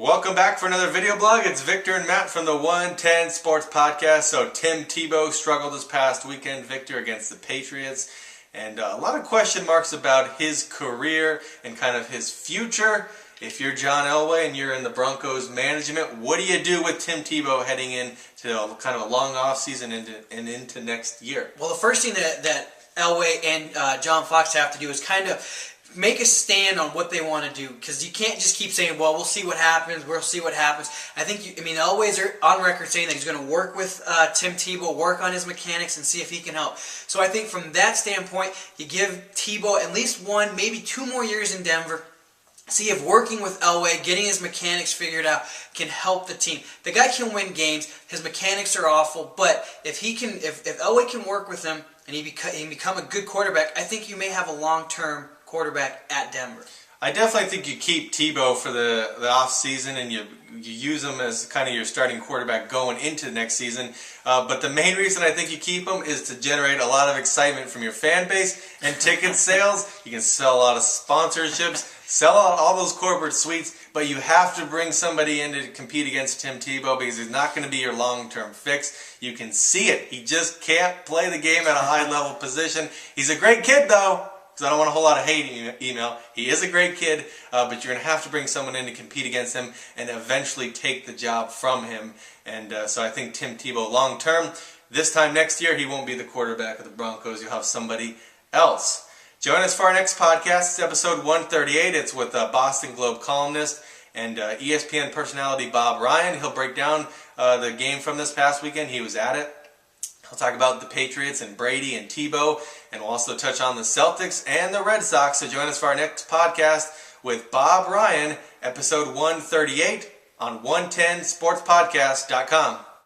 Welcome back for another video blog. It's Victor and Matt from the 110 Sports Podcast. So Tim Tebow struggled this past weekend, Victor, against the Patriots. And a lot of question marks about his career and kind of his future. If you're John Elway and you're in the Broncos management, what do you do with Tim Tebow heading into kind of a long offseason and into next year? Well, the first thing that Elway and John Fox have to do is kind of make a stand on what they want to do, because you can't just keep saying, well, we'll see what happens, I think, Elway's on record saying that he's going to work with Tim Tebow, work on his mechanics, and see if he can help. So I think from that standpoint, you give Tebow at least one, maybe 2 more years in Denver. See if working with Elway, getting his mechanics figured out, can help the team. The guy can win games. His mechanics are awful, but if Elway can work with him and he become a good quarterback, I think you may have a long-term quarterback at Denver. I definitely think you keep Tebow for the off season and you use him as kind of your starting quarterback going into the next season. But the main reason I think you keep him is to generate a lot of excitement from your fan base and ticket sales. You can sell a lot of sponsorships, sell out all those corporate suites, but you have to bring somebody in to compete against Tim Tebow because he's not going to be your long-term fix. You can see it. He just can't play the game at a high-level position. He's a great kid, though. I don't want a whole lot of hate email. He is a great kid, but you're going to have to bring someone in to compete against him and eventually take the job from him. And so I think Tim Tebow long term, this time next year, he won't be the quarterback of the Broncos. You'll have somebody else. Join us for our next podcast. It's episode 138. It's with Boston Globe columnist and ESPN personality Bob Ryan. He'll break down the game from this past weekend. He was at it. We'll talk about the Patriots and Brady and Tebow, and we'll also touch on the Celtics and the Red Sox. So join us for our next podcast with Bob Ryan, episode 138 on 110sportspodcast.com.